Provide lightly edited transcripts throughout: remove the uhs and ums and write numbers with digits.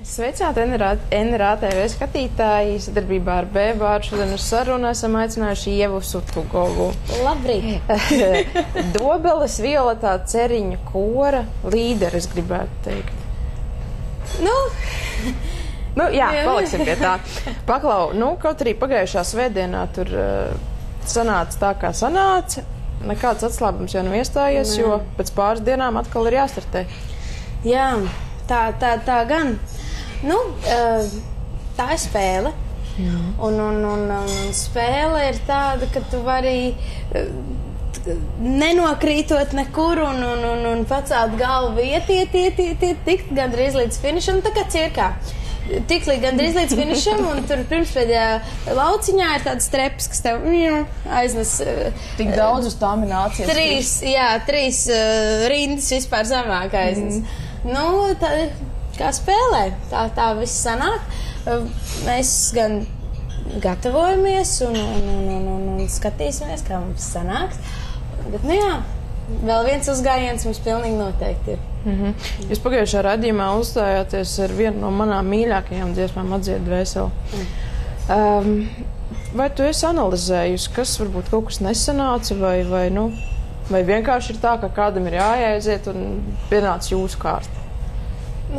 Sveicināti NRA TV skatītāji, sadarbībā ar B-bāru šodien uz sarunu esam aicinājuši Ievu Sutugovu. Labrīt! Dobeles violetā ceriņa kora līderis, gribētu teikt. Jā, paliksim pie tā. Paklau, kaut arī pagājušā svētdienā tur sanāca tā, kā sanāca. Nekāds atslābums jau nav iestājies, jo pēc pāris dienām atkal ir jāstartē. Jā, tā gan. Tā ir spēle. Un spēle ir tāda, ka tu vari nenokrītot nekur un pacelt galvu, tikt gandrīz līdz finišam, tā kā cirkā. Tik gandrīz līdz finišam, un tur pirmspēdējā lauciņā ir tāds treps, kas tev aiznes. Tik daudz uz tām ir nācies. Trīs rindas vispār zemāk aiznes. Tā kā spēlē, tā viss sanāk. Mēs gan gatavojamies un skatīsimies, kā mums sanāks. Bet, vēl viens uzgājiens mums pilnīgi noteikti ir. Jūs pagājušā raidījumā uzstājāties ar vienu no manām mīļākajām dziesmām Atdzied dvēseli. Vai tu esi analizējusi, kas varbūt kaut kas nesanāca, vai vienkārši ir tā, ka kādam ir jāaiziet un pienāca jūsu kārta?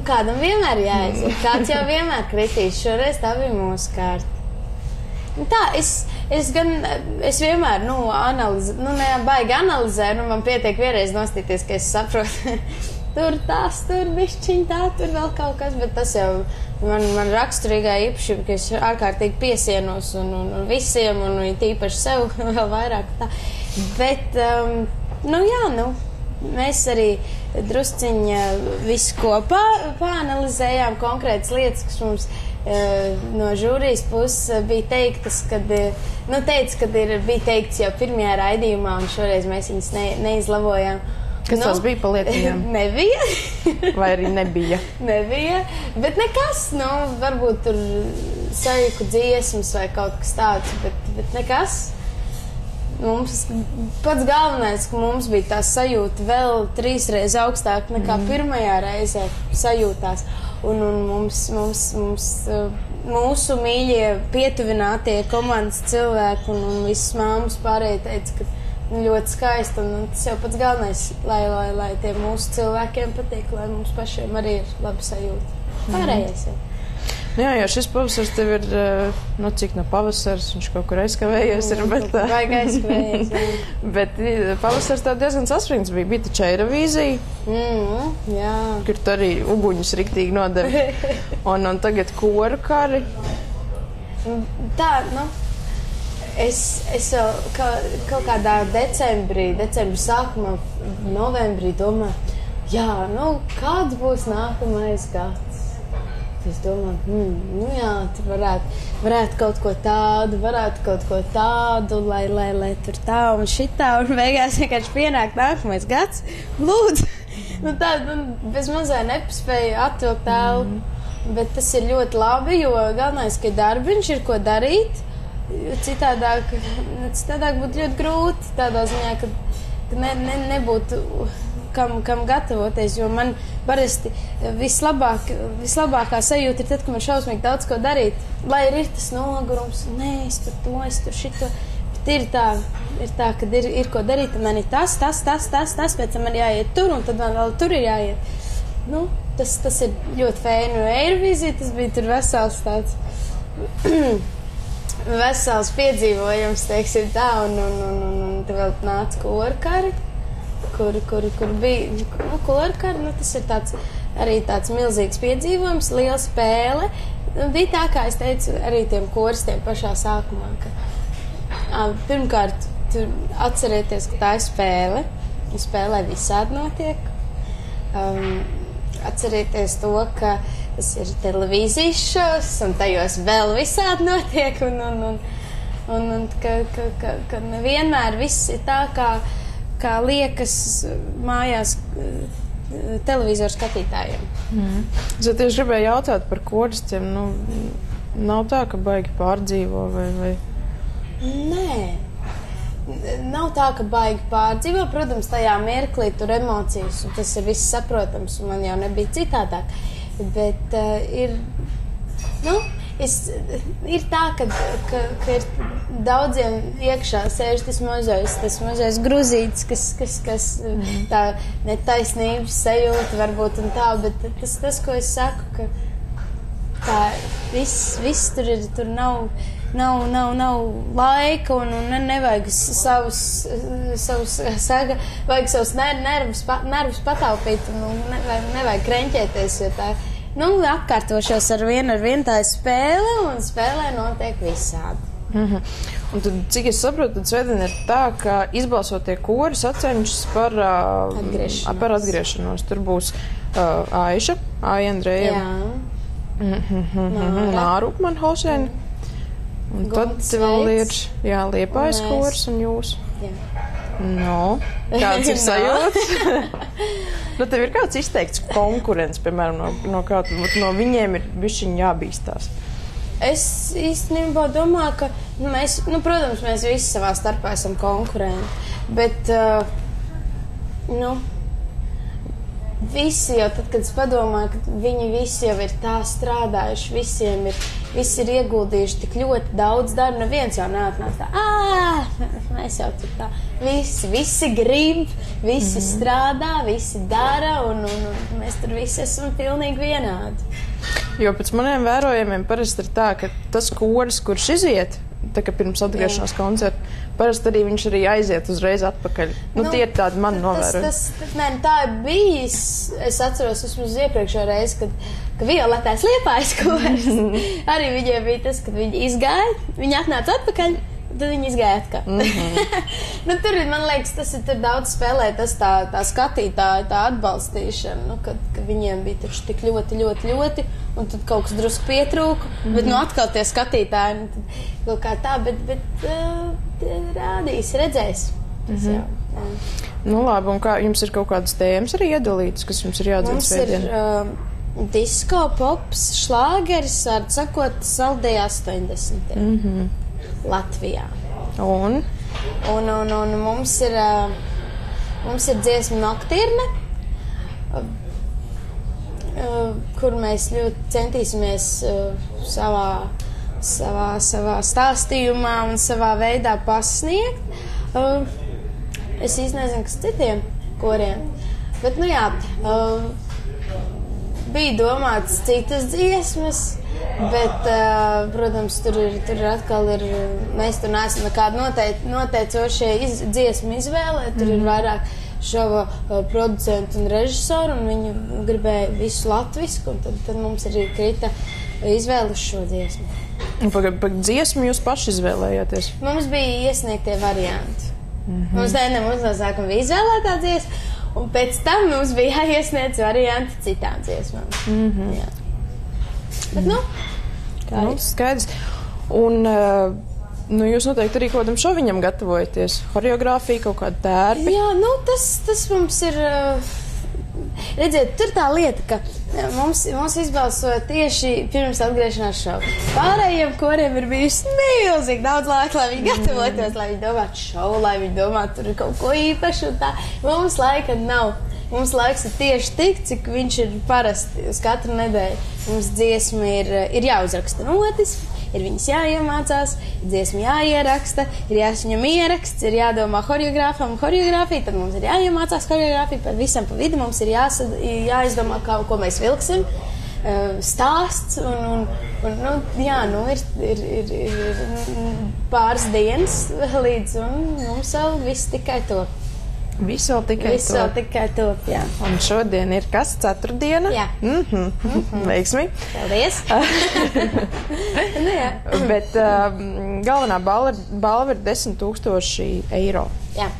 Kādam vienmēr jāaiziet. Kāds jau vienmēr kritīs. Šoreiz tā bija mūsu kārta. Es vienmēr, baigi analizēju, man pietiek vienreiz nostīties, ka es saprotu, tur bišķiņ tā, tur vēl kaut kas, bet tas jau man raksturīgā īpašība, ka es ārkārtīgi piesienos un visiem, un tīpaši sev vēl vairāk tā. Bet, mēs arī drusciņi visi kopā pāanalizējām konkrētas lietas, kas mums no žūrijas puses bija teiktas, bija teikts jau pirmajā raidījumā, un šoreiz mēs viņas neizlavojām. Kas tās bija pa lietiņām? Nebija. Vai arī nebija? Nebija, bet nekas, varbūt tur sajūku dziesmas vai kaut kas tāds, bet nekas. Mums pats galvenais, ka mums bija tā sajūta vēl 3 reizes augstāk nekā pirmajā reizē sajūtās. Un mūsu mīļie pietuvinātie komandas cilvēki un visas māmas pārējie teica, ka ļoti skaisti. Un tas jau pats galvenais, lai tie mūsu cilvēkiem patīk, lai mums pašiem arī ir laba sajūta. Pārējais jau. Jā, jo šis pavasars tev ir, cik pavasars, viņš kaut kur aizkavējies ir, bet... Vajag aizkavējies, jā. Bet pavasars tev diezgan saspringts bija taču Eirovīzija, jā. Kur tu arī uguņus riktīgi nodevi. Un tagad koru kari. Es jau kaut kādā decembra sākumā, novembrī domāju, kāds būs nākamais gads? Es domāju, tur varētu kaut ko tādu, lai tur tā un šitā, un beigās vienkārši pienāk nākamais gads. Lūdzu! Bez mazai nepaspēju atvilkt tēlu, bet tas ir ļoti labi, jo galvenais, ka darbiņš ir ko darīt, citādāk būtu ļoti grūti, tādā ziņā, ka nebūtu kam gatavoties, jo man parasti vislabākā sajūta ir tad, ka man šausmīgi daudz ko darīt. Lai ir tas nogurums, es tur šito, bet ir tā, ka ir ko darīt, un man ir tas, pēc tam man jāiet tur, un tad man vēl tur ir jāiet. Tas ir ļoti fēni, jo Eirovīzija tas bija tur vesels tāds vesels piedzīvojums, teiksim tā, un te vēl nāca koru kari. Kur bija korkari, tas ir tāds milzīgs piedzīvojums, liela spēle. Bija tā, kā es teicu, arī tiem koristiem pašā sākumā, ka pirmkārt, atcerieties, ka tā ir spēle, un spēlē visādi notiek. Atcerieties to, ka tas ir televīzijas šovs, un tajos vēl visādi notiek, un ka nevienmēr viss ir tā, kā liekas mājās televizoru skatītājiem. Es tieši gribēju jautāt par koristiem. Nav tā, ka baigi pārdzīvo vai? Nē. Nav tā, ka baigi pārdzīvo. Protams, tajā mirklī tur emocijas, un tas ir viss saprotams, un man jau nebija citādāk. bet ir, ir tā, ka ir daudziem iekšā sēž tas mazais gruzītis, kas tā netaisnības sajūta varbūt un tā, bet tas, ko es saku, ka tā viss tur nav laika un nevajag vajag savus nervus pataupīt un nevajag kreņķēties, jo tā apkārtošos ar vienu tā ir spēle un spēlē notiek visādi. Un tad, cik es saprotu, tad svētdien ir tā, ka izbalsotie kori sacenšas par atgriešanos. Tur būs Aiša, Aija Andreja, Māra Upmanholšēna. Un tad vēl ir, Liepājas kors un jūs. Kāds ir sajūtas? Tev ir kāds izteikts konkurents, piemēram, no viņiem ir bišķiņ jābīstās. Es īstenībā domāju, ka protams, mēs visi savā starpā esam konkurenti, bet, visi jau tad, kad es padomāju, ka viņi visi jau ir tā strādājuši, visi ir ieguldījuši tik ļoti daudz darbu, neviens jau neatnāc tā, mēs jau tur tā, visi grib, visi strādā, visi dara, un mēs tur visi esam pilnīgi vienādi. Jo pēc maniem vērojumiem parasti ir tā, ka tas koris, kurš iziet, tā kā pirms atgriešanās koncerta, parasti arī viņš arī aiziet uzreiz atpakaļ. Tie ir tādi mani novērojumi. Tā ir bijis, es atceros vismaz iepriekšējā reizi, ka Violetais Liepājas kors. Arī viņiem bija tas, kad viņi izgāja, viņi atnāca atpakaļ, tad viņi izgāja atkal. Tur, man liekas, tas ir tur daudz spēlē, tas tā skatītāja, tā atbalstīšana, ka viņiem bija taču tik ļoti, un tad kaut kas drusku pietrūka, bet atkal tie skatītāji, kaut kā tā, bet rādīs, redzēs. Tas jau. Labi, un kā jums ir kaut kādas tēmas arī iedalītas, kas jums ir jāatzīst svētdien? Mums ir disko, pops, šlāgeris, ar sakot, saldēja 80. Latvijā. Un mums ir dziesma Noktirne, kur mēs ļoti centīsimies savā stāstījumā un savā veidā pasniegt. Es īsti nezinu, kas citiem koriem, bet bija domāts citas dziesmas, bet, protams, tur atkal ir, mēs tur neesam nekādi noteicošie dziesmu izvēlē, tur ir vairāk šova producentu un režisoru, un viņi gribēja visu latvisku, un tad mums arī krita izvēle uz šo dziesmu. Par dziesmu jūs paši izvēlējāties? Mums bija iesniegtie varianti. Mums no sākuma bija izvēlētā dziesma, un pēc tam mums bija jāiesniedz varianti citām dziesmām. Jā. Bet, skaidrs. Un jūs noteikti arī kaut kādam šoviņam gatavojaties. Horeogrāfija, kaut kāda tērpi. Jā, tas mums ir... Redziet, tur tā lieta, ka mums izbalsoja tieši pirms atgriešanās šovu. Pārējiem koriem ir bijusi milzīgi daudz laika, lai viņi gatavotos, lai viņi domātu šovu, lai viņi domātu tur kaut ko īpašu un tā. Mums laika nav. Mums laiks ir tieši tik, cik viņš ir parasti uz katru nedēļu. Mums dziesma ir jāuzraksta notis, ir viņas jāiemācās, dziesma jāieraksta, ir jāsaņem ieraksts, ir jādomā horeogrāfija, tad mums ir jāiemācās horeogrāfija, par visam pa vidu mums ir jāizdomā, ko mēs vilksim, stāsts, ir pāris dienas līdz, un mums vēl viss tikai top. Viss vēl tikai top, jā. Un šodien ir kas? Ceturtdiena? Jā. Veiksmi. Paldies. Jā. Bet galvenā balva ir 10 000 eiro. Jā.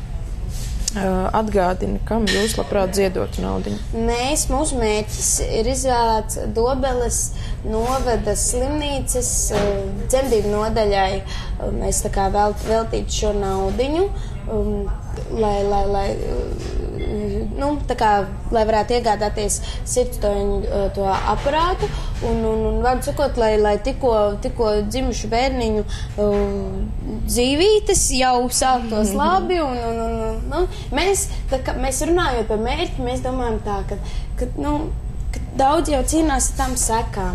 Atgādini, kam jūs labprāt ziedotu naudiņu? Mūsu mērķis ir izvēlēts Dobeles novada slimnīcas dzemdību nodaļai. Mēs tā kā veltītu šo naudiņu, lai varētu iegādāties sirdstoņu to aparātu un vārdu sakot, lai tikko dzimušu bērniņu dzīvītes jau sāktos labi mēs runājot par mērķi, mēs domājam tā, ka daudz jau cīnās ar tām sekām,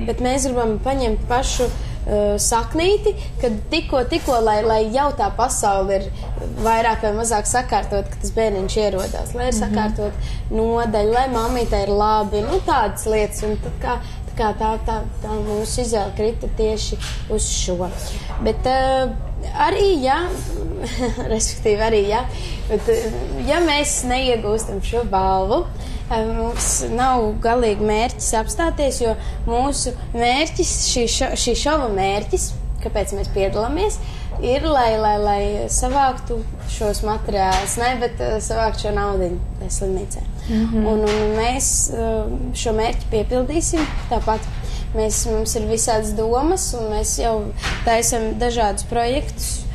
bet mēs gribam paņemt pašu saknīti, kad tikko, lai jau tā pasaule ir vairāk vai mazāk sakārtot, ka tas bērniņš ierodās, lai ir sakārtot nodaļu, lai mammītei ir labi, tādas lietas, un tad kā tā mūsu izvēle krita tieši uz šo. Bet arī, respektīvi arī, bet ja mēs neiegūstam šo balvu, mums nav galīgi mērķis apstāties, jo mūsu mērķis, šī šova mērķis, kāpēc mēs piedalāmies, ir, lai savāktu šos materiālus, bet savāktu šo naudiņu slimnīcē. Un mēs šo mērķi piepildīsim tāpat. Mums ir visādas domas, un mēs jau taisam dažādus projektus,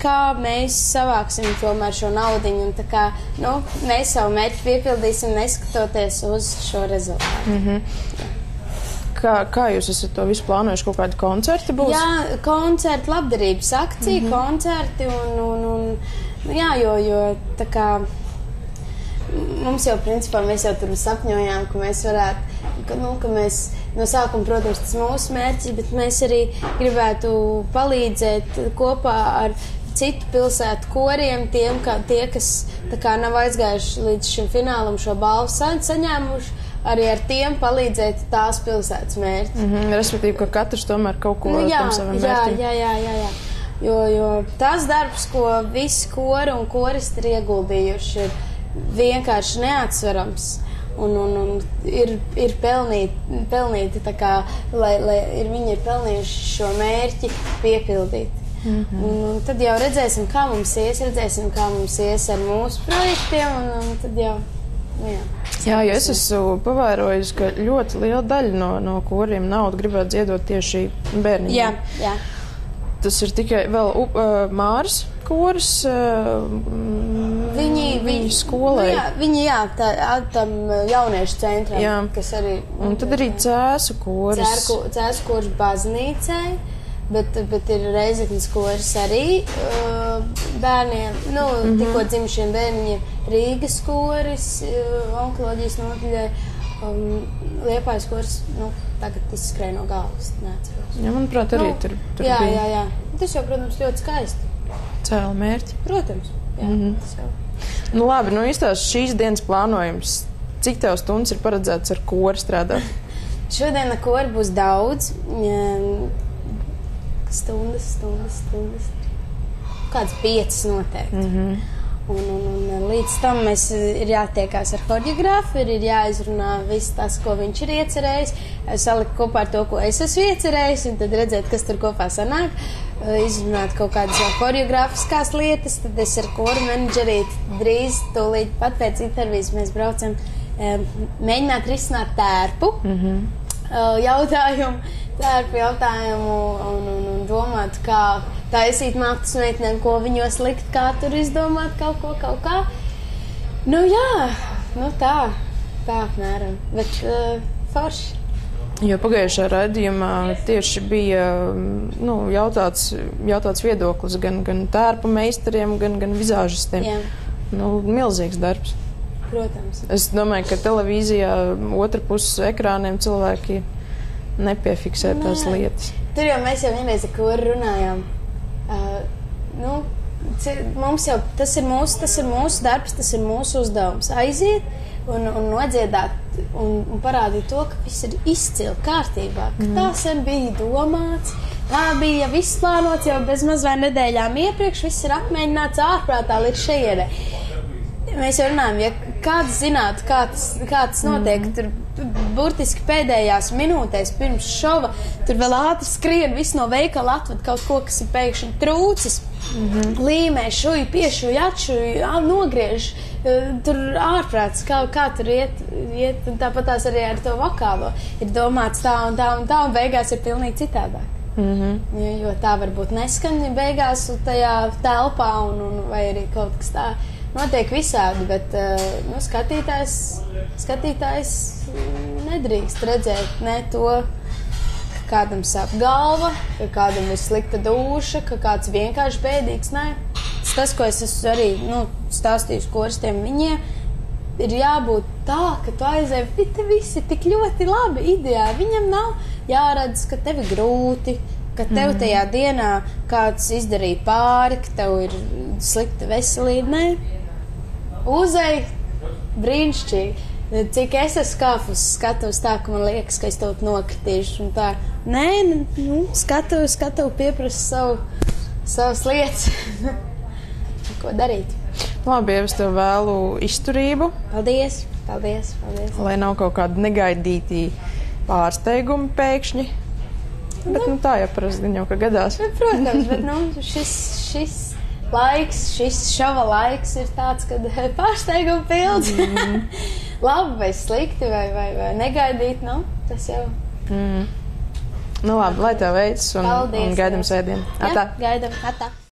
kā mēs savāksim tomēr šo naudiņu, un tā kā, mēs savu mērķi piepildīsim, neskatoties uz šo rezultātu. Kā jūs esat to visu plānojuši? Kaut kādi koncerti būs? Jā, koncerti, labdarības akcija, koncerti, jo tā kā mums jau, principā, mēs jau tur sapņojām, ka mēs varētu, ka mēs no sākuma, protams, tas mūsu mērķis, bet mēs arī gribētu palīdzēt kopā ar citu pilsētu koriem, tie, kas tā kā nav aizgājuši līdz šim finālam šo balvu saņēmuši, arī ar tiem palīdzēt tās pilsētas mērķi. Respektīvi, ka katrs tomēr kaut ko tam savam mērķim. Jā. Jo tas darbs, ko visi kori un koristi ir ieguldījuši, ir vienkārši neatsverams. Un ir pelnīti tā kā, viņi ir pelnījuši šo mērķi piepildīt. Un tad jau redzēsim, kā mums ies ar mūsu projektiem, un tad jau, Jā, jo es esmu pavērojis, ka ļoti liela daļa no koriem naudu gribētu ziedot tieši bērniņiem. Jā. Tas ir tikai vēl Māras koris viņa skolai. Viņi, tam jauniešu centram, kas arī... Un tad arī Cēsu koris. Cēsu koris baznīcai. Bet ir Reizeknas koris arī bērniem, tikko dzimušiem bērniem, Rīgas koris, onkoloģijas nodaļai, Liepājas koris, tagad izskrēja no galvas, neatceros. Jā, manuprāt, arī tur bija. Jā. Tas jau, protams, ļoti skaisti. Cēla mērķi. Protams, jā. Tas jau. Labi, izstāst šīs dienas plānojums. Cik tev stundas ir paredzēts ar kori strādāt? Šodien ar kori būs daudz. Stundas. Kāds 5 noteikti. Un līdz tam mēs ir jātiekās ar choreogrāfu, ir jāizrunā viss tas, ko viņš ir iecerējis, salikt kopā ar to, ko es esmu iecerējis, un tad redzēt, kas tur kopā sanāk, izrunāt kaut kādas jau choreogrāfiskās lietas, tad es ar koru menedžerīti drīz tūlīt pat pēc intervijas mēs braucam mēģināt risināt tērpu jautājumu un domāt, kā taisīt mātes meitnēm, ko viņos likt, kā tur izdomāt kaut kā. Tā apmēram, bet forši. Jo pagājušā raidījumā tieši bija jautāts viedoklis gan tērpa meistariem, gan vizāžistiem. Jā. Milzīgs darbs. Protams. Es domāju, ka televīzijā otra puses ekrāniem cilvēki nepiefiksē tās lietas. Tur jau mēs vienreiz ar kuru runājām. Mums jau tas ir mūsu darbs, tas ir mūsu uzdevums. Aiziet un nodziedāt un parādīt to, ka viss ir izcili kārtībā. Ka tā sen bija domāts, tā bija jau viss plānots jau bez maz vai nedēļām iepriekš, viss ir apmēģināts ārprātā līdz šejienei. Mēs jau runājam, ja kāds zinātu, kā tas notiek, tur burtiski pēdējās minūtēs pirms šova, tur vēl ātri skrien, viss no veikala atved kaut ko, kas ir pēkšņi trūcis, līmē, šuj, piešuj, atšuj, nogriež, tur ārprāts, kā tur iet, un tāpat tās arī ar to vokālo ir domāts tā, un beigās ir pilnīgi citādāk. Jo tā varbūt neskan beigās tajā telpā, vai arī kaut kas tā. Notiek visādi, bet skatītājs nedrīkst redzēt ne to, ka kādam sāp galva, ka kādam ir slikta dūša, ka kāds vienkārši bēdīgs. Nē, tas, ko es esmu arī stāstījuši koristiem, viņiem ir jābūt tā, ka tu aizēji, te viss ir tik ļoti labi, ideāli. Viņam nav jāredz, ka tev ir grūti, ka tev tajā dienā kāds izdarīja pāri, ka tev ir slikta veselība. Nē, uzej, brīnišķīgi. Cik es esmu kāpus, skatos tā, ka man liekas, ka es tev nokritīšu un tā. Nē, skatu pieprasa savas lietas. Ko darīt? Labi, es tev vēlu izturību. Paldies. Lai nav kaut kādi negaidīti pārsteigumi pēkšņi. Bet tā jau parasti gan jau ka gadās. Protams, bet šis laiks, šis šova laiks ir tāds, kad pārsteigumi pilds. Labi vai slikti vai negaidīt, tas jau. Nu labi, lai tev veicas un gaidam sēdienu. Jā, gaidam. Atā.